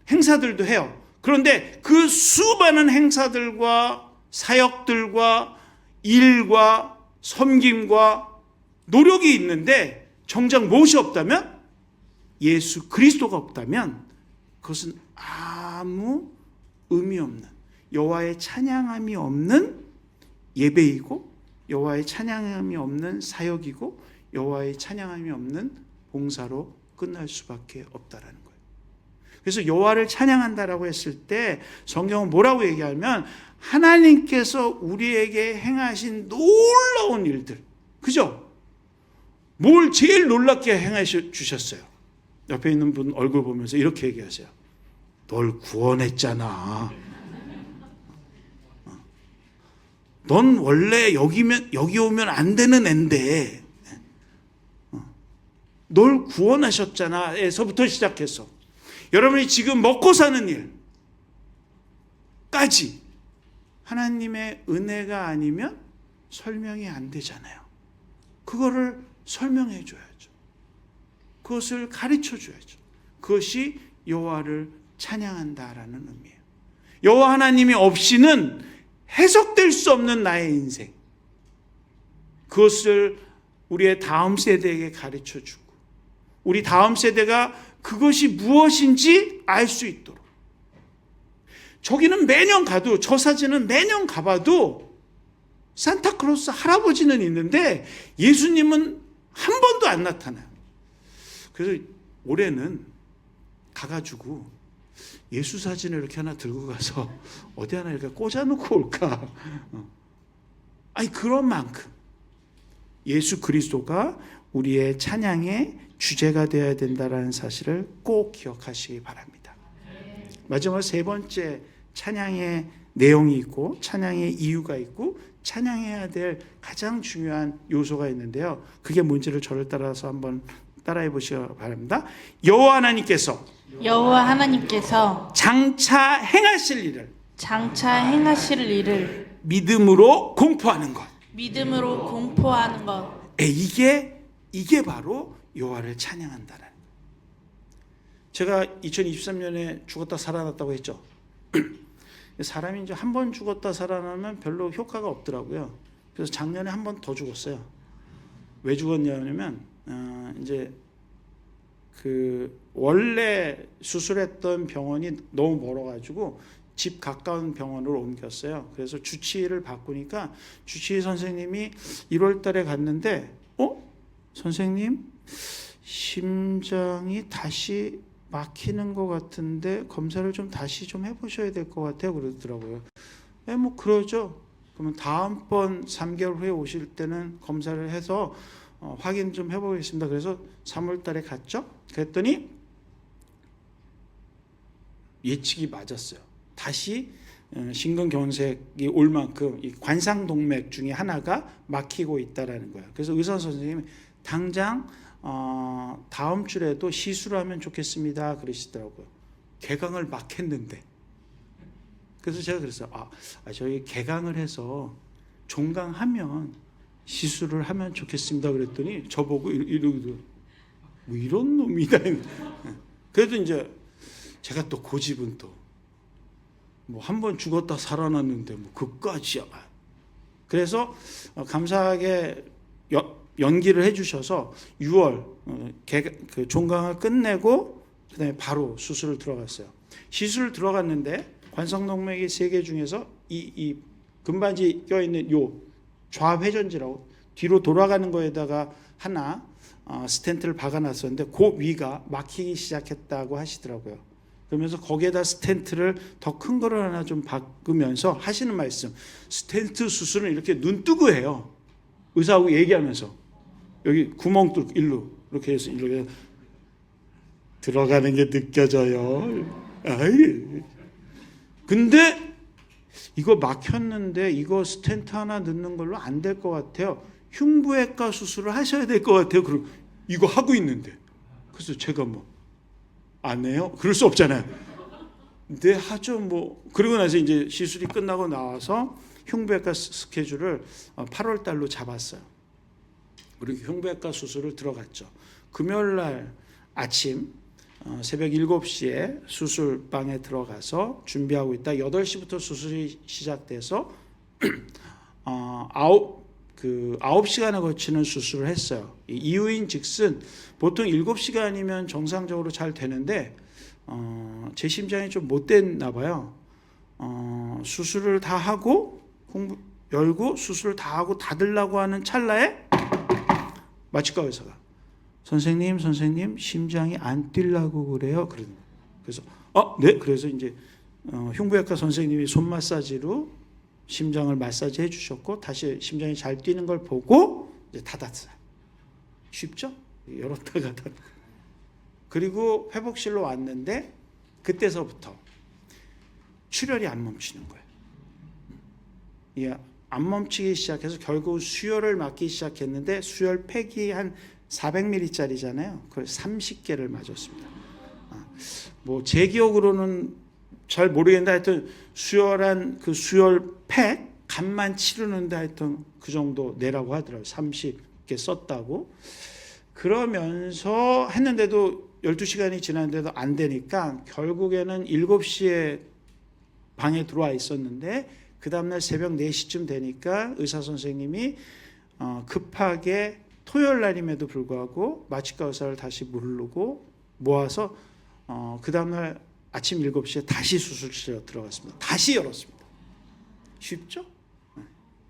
Speaker 1: 행사들도 해요. 그런데 그 수많은 행사들과 사역들과 일과 섬김과 노력이 있는데 정작 무엇이 없다면, 예수 그리스도가 없다면 그것은 아무 의미 없는, 여호와의 찬양함이 없는 예배이고, 여호와의 찬양함이 없는 사역이고, 여호와의 찬양함이 없는 봉사로 끝날 수밖에 없다라는 거예요. 그래서 여호와를 찬양한다라고 했을 때 성경은 뭐라고 얘기하면, 하나님께서 우리에게 행하신 놀라운 일들, 그죠? 뭘 제일 놀랍게 행하셔 주셨어요? 옆에 있는 분 얼굴 보면서 이렇게 얘기하세요. 널 구원했잖아. 넌 원래 여기 오면 안 되는 앤데 널 구원하셨잖아 에서부터 시작해서 여러분이 지금 먹고 사는 일까지 하나님의 은혜가 아니면 설명이 안 되잖아요. 그거를 설명해 줘야죠. 그것을 가르쳐 줘야죠. 그것이 여호와를 찬양한다라는 의미예요. 여호와 하나님이 없이는 해석될 수 없는 나의 인생, 그것을 우리의 다음 세대에게 가르쳐 주고, 우리 다음 세대가 그것이 무엇인지 알 수 있도록. 저기는 매년 가도, 저 사진은 매년 가봐도 산타클로스 할아버지는 있는데 예수님은 한 번도 안 나타나요. 그래서 올해는 가가지고 예수 사진을 이렇게 하나 들고 가서 어디 하나 이렇게 꽂아놓고 올까. 아니, 그런 만큼 예수 그리스도가 우리의 찬양의 주제가 되어야 된다는 사실을 꼭 기억하시기 바랍니다. 마지막 세 번째 찬양의 내용이 있고 찬양의 이유가 있고 찬양해야 될 가장 중요한 요소가 있는데요. 그게 뭔지를 저를 따라서 한번 따라해 보시기 바랍니다. 여호와 하나님께서 장차 행하실 일을 믿음으로 공포하는 것. 이게 바로 여호와를 찬양한다는. 제가 2023년에 죽었다 살아났다고 했죠. 사람이 이제 한 번 죽었다 살아나면 별로 효과가 없더라고요. 그래서 작년에 한 번 더 죽었어요. 왜 죽었냐면 이제 그 원래 수술했던 병원이 너무 멀어가지고 집 가까운 병원으로 옮겼어요. 그래서 주치의를 바꾸니까 주치의 선생님이 1월달에 갔는데, 선생님 심장이 다시 막히는 것 같은데 검사를 좀 다시 좀 해보셔야 될 것 같아요. 그러더라고요. 뭐 그러죠. 그러면 다음번 3개월 후에 오실 때는 검사를 해서 확인 좀 해보겠습니다. 그래서 3월달에 갔죠. 그랬더니 예측이 맞았어요. 다시 심근경색이 올 만큼 이 관상동맥 중에 하나가 막히고 있다라는 거예요. 그래서 의사 선생님이 당장 다음 주에도 시술을 하면 좋겠습니다 그러시더라고요. 개강을 막 했는데. 그래서 제가 그랬어요. 저희 개강을 해서 종강하면 시술을 하면 좋겠습니다 그랬더니 저보고 이러고 뭐 이런 놈이다. 그래도 이제 제가 또 고집은 또 뭐 한 번 죽었다 살아났는데 뭐 그까지야. 그래서 감사하게 연기를 해주셔서 6월 그 종강을 끝내고 그다음에 바로 수술을 들어갔어요. 시술을 들어갔는데 관성동맥이 3개 중에서 이 금반지 껴있는 요 좌회전지라고 뒤로 돌아가는 거에다가 하나 스텐트를 박아놨었는데 그 위가 막히기 시작했다고 하시더라고요. 그러면서 거기에다 스텐트를 더 큰 거를 하나 좀 박으면서 하시는 말씀, 스텐트 수술은 이렇게 눈 뜨고 해요. 의사하고 얘기하면서 여기 구멍 뚫고 일로 이렇게 해서 이렇게 들어가는 게 느껴져요. 근데 이거 막혔는데 이거 스텐트 하나 넣는 걸로 안 될 것 같아요. 흉부외과 수술을 하셔야 될 것 같아요. 그리고 이거 하고 있는데 그래서 제가 뭐 안 해요? 그럴 수 없잖아요. 근데 하죠 뭐. 그러고 나서 이제 시술이 끝나고 나와서 흉부외과 스케줄을 8월 달로 잡았어요. 그리고 흉부외과 수술을 들어갔죠. 금요일 날 아침 새벽 7시에 수술방에 들어가서 준비하고 있다. 8시부터 수술이 시작돼서 9시간에 걸치는 수술을 했어요. 이유인 즉슨 보통 7시간이면 정상적으로 잘 되는데 제 심장이 좀 못됐나 봐요. 수술을 다 하고 열고 수술을 다 하고 닫으려고 하는 찰나에 마취과 의사가 선생님 심장이 안 뛰려고 그래요. 그래서 네. 그래서 이제 흉부외과 선생님이 손 마사지로 심장을 마사지 해주셨고 다시 심장이 잘 뛰는 걸 보고 이제 닫았어요. 쉽죠? 열었다가 닫고. 그리고 회복실로 왔는데 그때서부터 출혈이 안 멈추는 거예요. 안 멈추기 시작해서 결국 수혈을 맞기 시작했는데 수혈 팩이 한 400ml짜리잖아요. 그걸 30개를 맞았습니다. 뭐 제 기억으로는 잘 모르겠는데 하여튼 수혈한 그 수혈 팩 값만 치르는데 하여튼 그 정도 내라고 하더라고요. 30개 썼다고. 그러면서 했는데도 12시간이 지났는데도 안 되니까 결국에는 7시에 방에 들어와 있었는데 그 다음날 새벽 4시쯤 되니까 의사 선생님이 급하게 토요일 날임에도 불구하고 마취과 의사를 다시 부르고 모아서 그 다음날 아침 7시에 다시 수술실에 들어갔습니다. 다시 열었습니다. 쉽죠?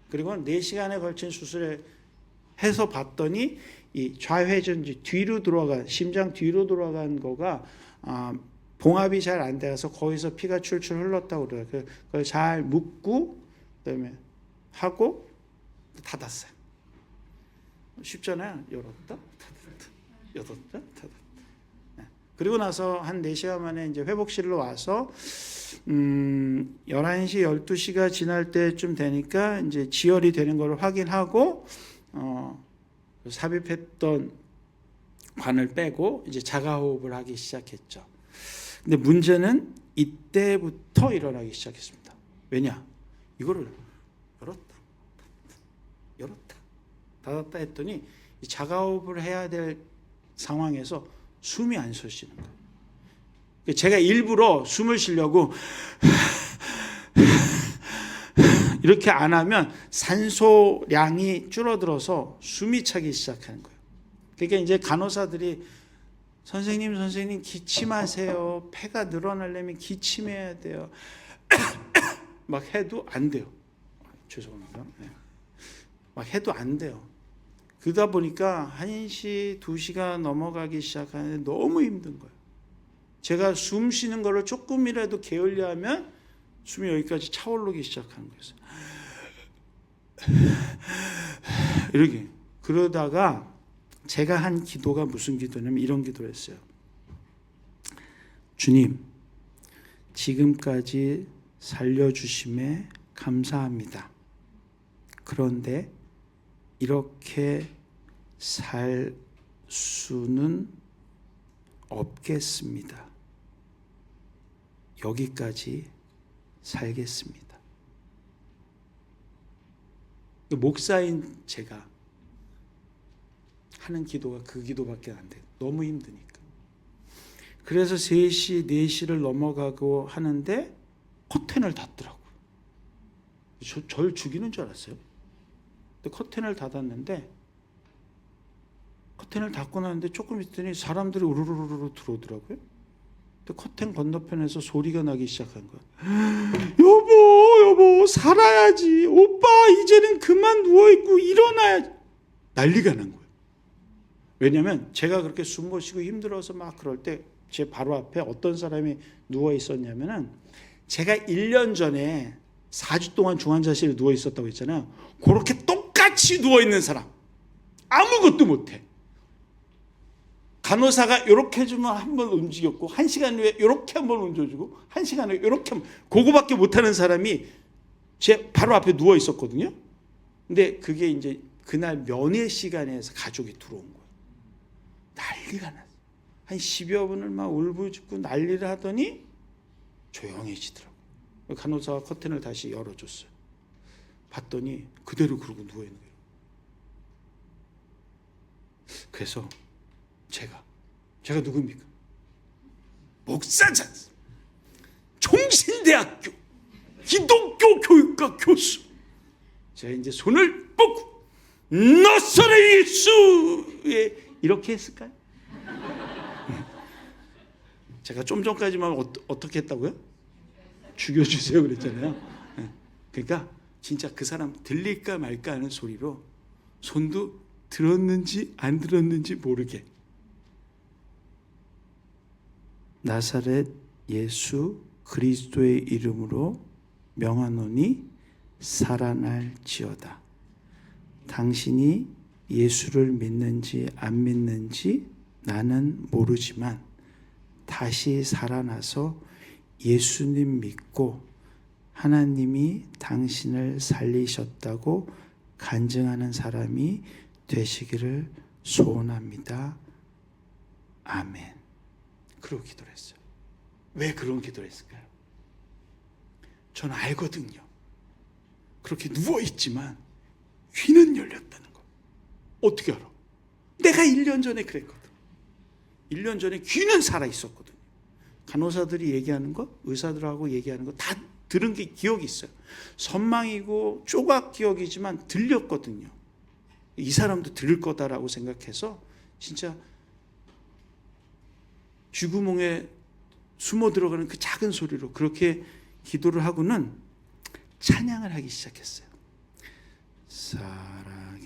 Speaker 1: 그리고 4시간에 걸친 수술에 해서 봤더니 이 좌회전지 뒤로 돌아간 심장 뒤로 돌아간 거가 봉합이 잘 안 돼서 거기서 피가 출출 흘렀다고 그래요. 그걸 잘 묶고 그다음에 하고 닫았어요. 쉽잖아요. 열었다 닫았다 열었다 닫았다. 그리고 나서 한 4시간 만에 이제 회복실로 와서 11시, 12시가 지날 때쯤 되니까 이제 지혈이 되는 걸 확인하고 삽입했던 관을 빼고 이제 자가호흡을 하기 시작했죠. 근데 문제는 이때부터 일어나기 시작했습니다. 왜냐? 이거를 열었다 닫았다 했더니 자가호흡을 해야 될 상황에서 숨이 안 쉬어지는 거예요. 제가 일부러 숨을 쉬려고 이렇게 안 하면 산소량이 줄어들어서 숨이 차기 시작하는 거예요. 그러니까 이제 간호사들이 선생님 기침하세요. 폐가 늘어나려면 기침해야 돼요. 막 해도 안 돼요. 죄송합니다. 네. 막 해도 안 돼요. 그러다 보니까 1시, 2시가 넘어가기 시작하는데 너무 힘든 거예요. 제가 숨 쉬는 거를 조금이라도 게을려 하면 숨이 여기까지 차오르기 시작하는 거예요. 이렇게. 그러다가 제가 한 기도가 무슨 기도냐면 이런 기도를 했어요. 주님, 지금까지 살려주심에 감사합니다. 그런데 이렇게 살 수는 없겠습니다. 여기까지 살겠습니다. 목사인 제가 하는 기도가 그 기도밖에 안 돼요. 너무 힘드니까. 그래서 3시, 4시를 넘어가고 하는데 커튼을 닫더라고요. 절 죽이는 줄 알았어요. 근데 커튼을 닫았는데 커튼을 닫고 나는데 조금 있더니 사람들이 우르르르 들어오더라고요. 근데 커튼 건너편에서 소리가 나기 시작한 거예요. 여보, 살아야지. 오빠, 이제는 그만 누워있고 일어나야지. 난리가 난 거예요. 왜냐하면 제가 그렇게 숨 못 쉬고 힘들어서 막 그럴 때 제 바로 앞에 어떤 사람이 누워 있었냐면은 제가 1년 전에 4주 동안 중환자실에 누워 있었다고 했잖아요. 그렇게 똑같이 누워 있는 사람. 아무것도 못해. 간호사가 이렇게 해주면 한번 움직였고 1시간 후에 이렇게 한번 옮겨주고 1시간 후에 이렇게 한번, 그거밖에 못하는 사람이 제 바로 앞에 누워 있었거든요. 근데 그게 이제 그날 면회 시간에서 가족이 들어온 거예요. 난리가 났어요. 한 10여 분을 막 울부짖고 난리를 하더니 조용해지더라고요. 간호사가 커튼을 다시 열어줬어요. 봤더니 그대로 그러고 누워있는 거예요. 그래서 제가 누굽니까? 목사지 않습니까? 총신대학교 기독교 교육과 교수. 제가 이제 손을 뻗고 나사렛 예수에 이렇게 했을까요? 제가 좀 전까지만 어떻게 했다고요? 죽여주세요 그랬잖아요. 그러니까 진짜 그 사람 들릴까 말까 하는 소리로 손도 들었는지 안 들었는지 모르게 나사렛 예수 그리스도의 이름으로 명하노니 살아날지어다. 당신이 예수를 믿는지 안 믿는지 나는 모르지만 다시 살아나서 예수님 믿고 하나님이 당신을 살리셨다고 간증하는 사람이 되시기를 소원합니다. 아멘. 그러고 기도를 했어요. 왜 그런 기도를 했을까요? 저는 알거든요. 그렇게 누워있지만 귀는 열렸다는 거. 어떻게 알아? 내가 1년 전에 그랬거든. 1년 전에 귀는 살아있었거든요. 간호사들이 얘기하는 거, 의사들하고 얘기하는 거 다 들은 게 기억이 있어요. 선망이고 조각 기억이지만 들렸거든요. 이 사람도 들을 거다라고 생각해서 진짜 쥐구멍에 숨어 들어가는 그 작은 소리로 그렇게 기도를 하고는 찬양을 하기 시작했어요.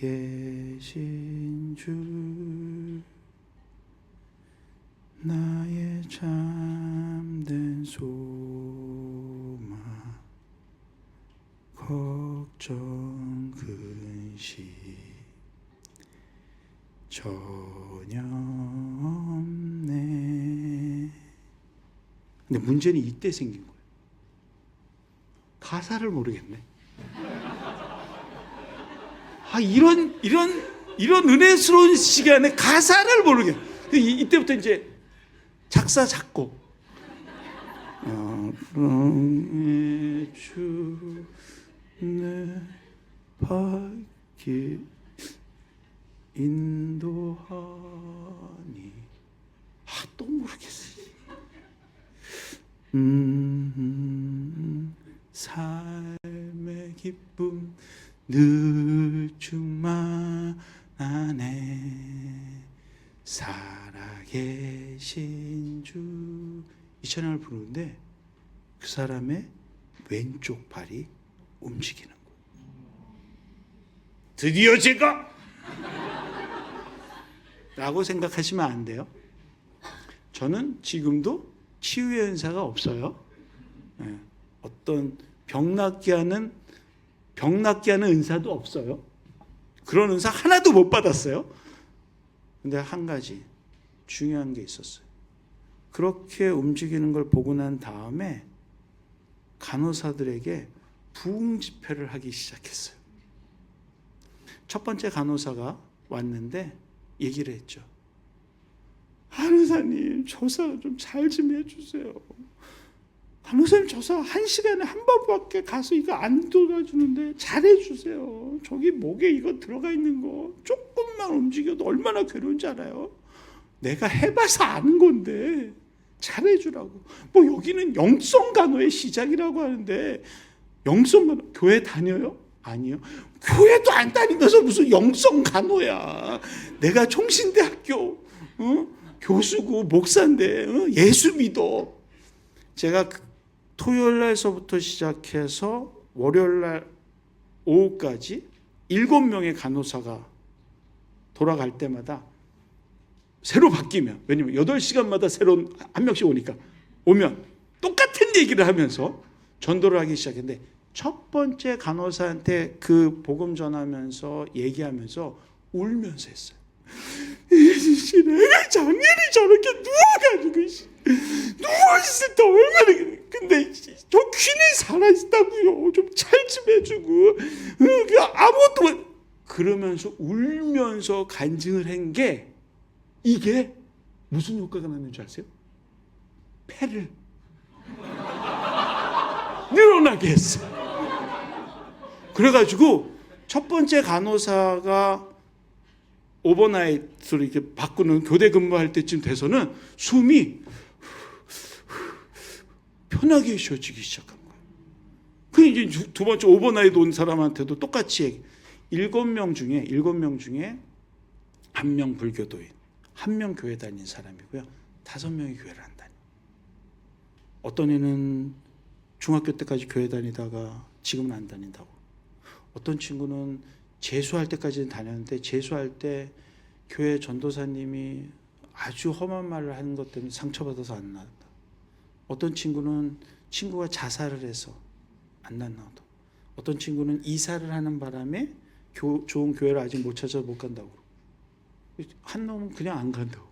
Speaker 1: 살아계신 주 나의 참된 소망 걱정 근심 전혀 없네 근데 문제는 이때 생긴 거예요. 가사를 모르겠네. 이런 은혜스러운 시간에 가사를 모르겠네. 이때부터 이제 작사 작곡. 주 내 발길 인도하니. 또 모르겠어. 삶의 기쁨 늘 충만하네. 살아계신 주. 이 찬양을 부르는데 그 사람의 왼쪽 발이 움직이는 거예요. 드디어 제가 라고 생각하시면 안 돼요. 저는 지금도 치유의 은사가 없어요. 어떤 병낫게 하는 은사도 없어요. 그런 은사 하나도 못 받았어요. 근데 한 가지 중요한 게 있었어요. 그렇게 움직이는 걸 보고 난 다음에 간호사들에게 부흥 집회를 하기 시작했어요. 첫 번째 간호사가 왔는데 얘기를 했죠. 간호사님, 조사 좀 잘 좀 해주세요. 간호사님, 조사 1시간에 한 번밖에 가서 이거 안 돌아주는데 잘해주세요. 저기 목에 이거 들어가 있는 거 조금만 움직여도 얼마나 괴로운지 알아요? 내가 해봐서 아는 건데 잘해주라고. 뭐 여기는 영성 간호의 시작이라고 하는데, 영성 간호 교회 다녀요? 아니요. 교회도 안 다니면서 무슨 영성 간호야. 내가 총신대학교 교수고 목사인데 예수 믿어. 제가 토요일 날서부터 시작해서 월요일 날 오후까지 7명의 간호사가 돌아갈 때마다 새로 바뀌면, 왜냐면 8시간마다 새로운 한 명씩 오면 똑같은 얘기를 하면서 전도를 하기 시작했는데, 첫 번째 간호사한테 그 복음 전하면서 얘기하면서 울면서 했어요. 내가 작년에 저렇게 누워가지고 누워있을 때 얼마나, 근데 저 귀는 살아있다고요. 좀 잘 좀 해주고 아무것도. 그러면서 울면서 간증을 한 게, 이게 무슨 효과가 나는 줄 아세요? 폐를 늘어나게 했어요. 그래가지고 첫 번째 간호사가 오버나이트로 이렇게 바꾸는 교대 근무할 때쯤 돼서는 숨이 편하게 쉬어지기 시작한 거예요. 그 이제 두 번째 오버나이트 온 사람한테도 똑같이 얘기. 7명 중에 1명 불교도인, 1명 교회 다닌 사람이고요. 5명이 교회를 안 다녀. 어떤 애는 중학교 때까지 교회 다니다가 지금은 안 다닌다고. 어떤 친구는 재수할 때까지는 다녔는데 재수할 때 교회 전도사님이 아주 험한 말을 하는 것 때문에 상처받아서 안 나왔다. 어떤 친구는 친구가 자살을 해서 안 나왔다. 어떤 친구는 이사를 하는 바람에 좋은 교회를 아직 못 찾아서 못 간다고. 한 놈은 그냥 안 간다고.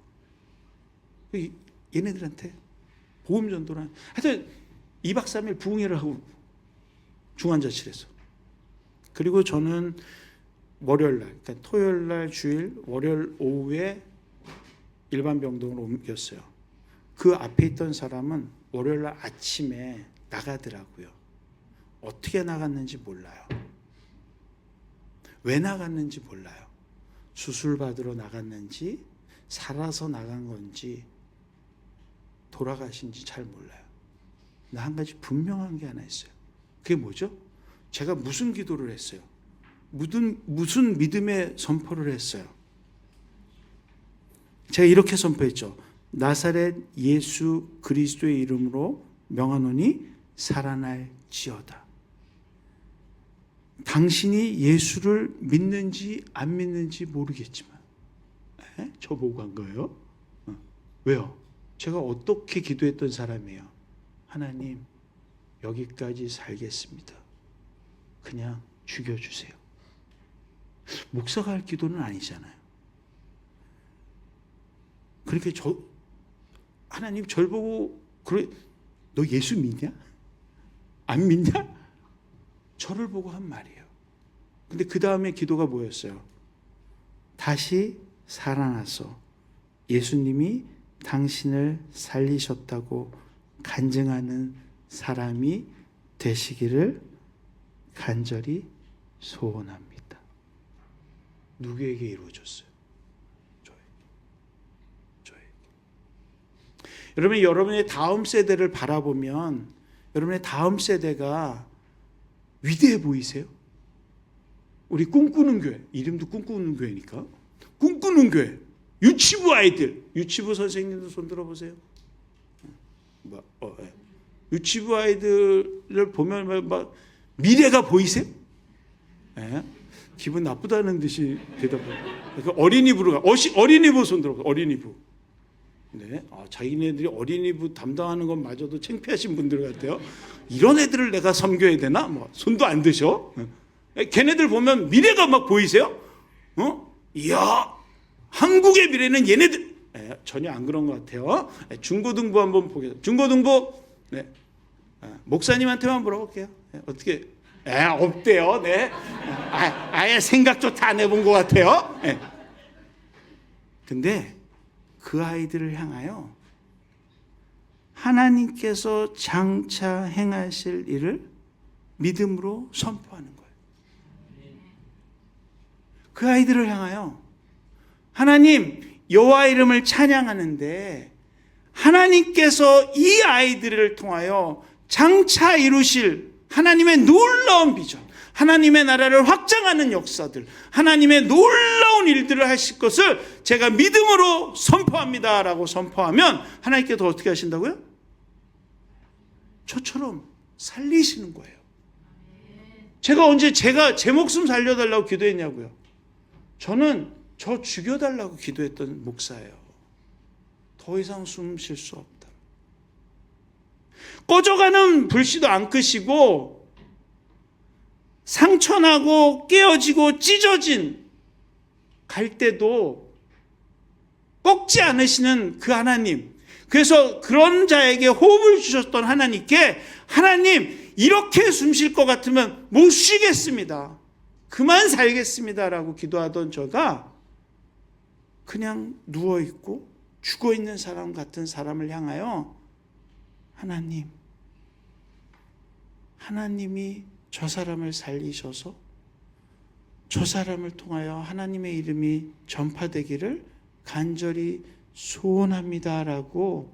Speaker 1: 얘네들한테 복음 전도를 하여튼 2박 3일 부흥회를 하고 중환자실에서. 그리고 저는 월요일 날, 그러니까 토요일 날 주일, 월요일 오후에 일반 병동으로 옮겼어요. 그 앞에 있던 사람은 월요일 날 아침에 나가더라고요. 어떻게 나갔는지 몰라요. 왜 나갔는지 몰라요. 수술 받으러 나갔는지 살아서 나간 건지 돌아가신지 잘 몰라요. 근데 한 가지 분명한 게 하나 있어요. 그게 뭐죠? 제가 무슨 기도를 했어요? 무슨 믿음의 선포를 했어요? 제가 이렇게 선포했죠. 나사렛 예수 그리스도의 이름으로 명하노니 살아날지어다. 당신이 예수를 믿는지 안 믿는지 모르겠지만, 저 보고 한 거예요. 왜요? 제가 어떻게 기도했던 사람이에요? 하나님, 여기까지 살겠습니다. 그냥 죽여주세요. 목사가 할 기도는 아니잖아요. 그렇게 하나님 절 보고 너 예수 믿냐? 안 믿냐? 저를 보고 한 말이에요. 근데 그 다음에 기도가 뭐였어요? 다시 살아나서 예수님이 당신을 살리셨다고 간증하는 사람이 되시기를 간절히 소원합니다. 누구에게 이루어졌어요? 저에게. 여러분이 여러분의 다음 세대를 바라보면 여러분의 다음 세대가 위대해 보이세요? 우리 꿈꾸는 교회, 이름도 꿈꾸는 교회니까 꿈꾸는 교회, 유치부 아이들, 유치부 선생님도 손 들어보세요. 유치부 아이들을 보면 막 미래가 보이세요? 예? 기분 나쁘다는 듯이 대답해요. 어린이부로 가. 어린이부 손 들어보세요. 어린이부. 네, 자기네들이 어린이부 담당하는 것마저도 창피하신 분들 같아요. 이런 애들을 내가 섬겨야 되나? 뭐 손도 안 드셔. 걔네들 보면 미래가 막 보이세요? 이야, 한국의 미래는 얘네들. 전혀 안 그런 것 같아요. 중고등부 한번 보겠습니다. 중고등부, 네. 목사님한테만 물어볼게요. 어떻게? 없대요. 네. 아예 생각조차 안 해본 것 같아요. 네. 근데 그 아이들을 향하여 하나님께서 장차 행하실 일을 믿음으로 선포하는 거예요. 그 아이들을 향하여 하나님 여호와 이름을 찬양하는데 하나님께서 이 아이들을 통하여 장차 이루실 하나님의 놀라운 비전, 하나님의 나라를 확장하는 역사들, 하나님의 놀라운 일들을 하실 것을 제가 믿음으로 선포합니다 라고 선포하면 하나님께서 어떻게 하신다고요? 저처럼 살리시는 거예요. 제가 언제 제 목숨 살려달라고 기도했냐고요? 저는 저 죽여달라고 기도했던 목사예요. 더 이상 숨 쉴 수 없다. 꺼져가는 불씨도 안 끄시고 상처나고 깨어지고 찢어진 갈대도 꺾지 않으시는 그 하나님, 그래서 그런 자에게 호흡을 주셨던 하나님께 하나님 이렇게 숨 쉴 것 같으면 못 쉬겠습니다. 그만 살겠습니다 라고 기도하던 저가 그냥 누워있고 죽어있는 사람 같은 사람을 향하여 하나님이 저 사람을 살리셔서 저 사람을 통하여 하나님의 이름이 전파되기를 간절히 소원합니다 라고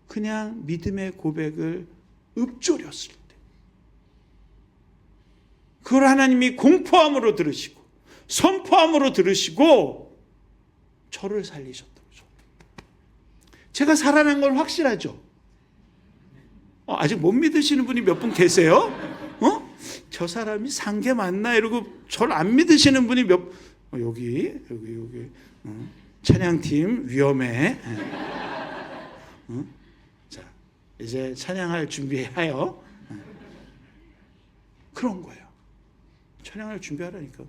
Speaker 1: 그냥 믿음의 고백을 읊조렸을 때 그걸 하나님이 공포함으로 들으시고 선포함으로 들으시고 저를 살리셨다고. 제가 살아난 건 확실하죠. 아직 못 믿으시는 분이 몇 분 계세요? 저 사람이 산 게 맞나 이러고 저를 안 믿으시는 분이 여기 찬양팀 위험해. 자, 이제 찬양할 준비하여. 그런 거예요. 찬양할 준비하라니까.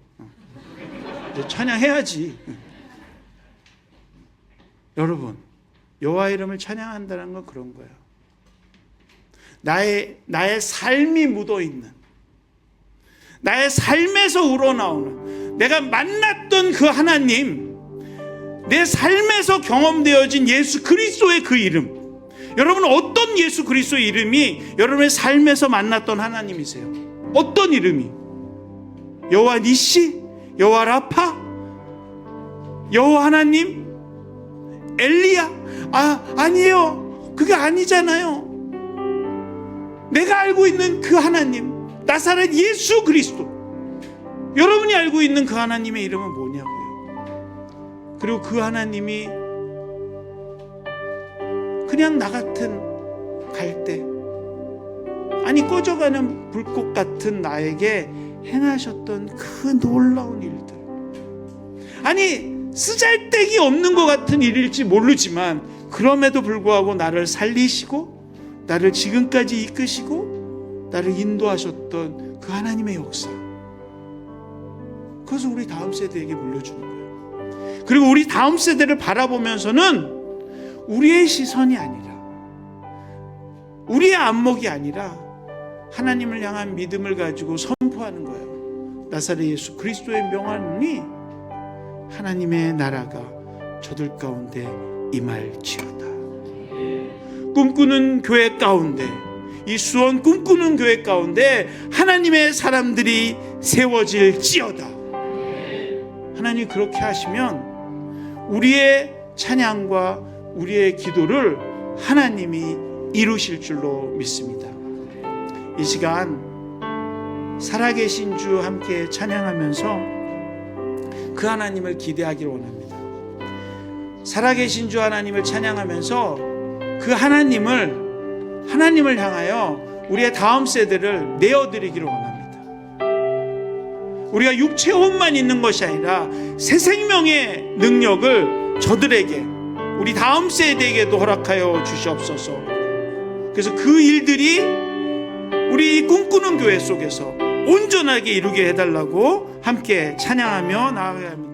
Speaker 1: 이제 찬양해야지. 여러분, 여호와 이름을 찬양한다는 건 그런 거예요. 나의 삶이 묻어있는, 나의 삶에서 우러나오는, 내가 만났던 그 하나님, 내 삶에서 경험되어진 예수 그리스도의 그 이름. 여러분 어떤 예수 그리스도의 이름이 여러분의 삶에서 만났던 하나님이세요? 어떤 이름이? 여호와 니시? 여호와 라파? 여호와 하나님? 엘리야? 아니에요. 그게 아니잖아요. 내가 알고 있는 그 하나님, 나사렛 예수 그리스도. 여러분이 알고 있는 그 하나님의 이름은 뭐냐고요? 그리고 그 하나님이 그냥 나 같은 갈대, 아니 꺼져가는 불꽃 같은 나에게 행하셨던 그 놀라운 일들, 아니 쓰잘데기 없는 것 같은 일일지 모르지만 그럼에도 불구하고 나를 살리시고 나를 지금까지 이끄시고 나를 인도하셨던 그 하나님의 역사, 그것을 우리 다음 세대에게 물려주는 거예요. 그리고 우리 다음 세대를 바라보면서는 우리의 시선이 아니라 우리의 안목이 아니라 하나님을 향한 믿음을 가지고 선포하는 거예요. 나사렛 예수 그리스도의 명하노니 하나님의 나라가 저들 가운데 임할지어다. 꿈꾸는 교회 가운데, 이 수원 꿈꾸는 교회 가운데 하나님의 사람들이 세워질지어다. 하나님 그렇게 하시면 우리의 찬양과 우리의 기도를 하나님이 이루실 줄로 믿습니다. 이 시간 살아계신 주 함께 찬양하면서 그 하나님을 기대하기를 원합니다. 살아계신 주 하나님을 찬양하면서 그 하나님을 향하여 우리의 다음 세대를 내어드리기를 원합니다. 우리가 육체 혼만 있는 것이 아니라 새 생명의 능력을 저들에게, 우리 다음 세대에게도 허락하여 주시옵소서. 그래서 그 일들이 우리 꿈꾸는 교회 속에서 온전하게 이루게 해달라고 함께 찬양하며 나아가야 합니다.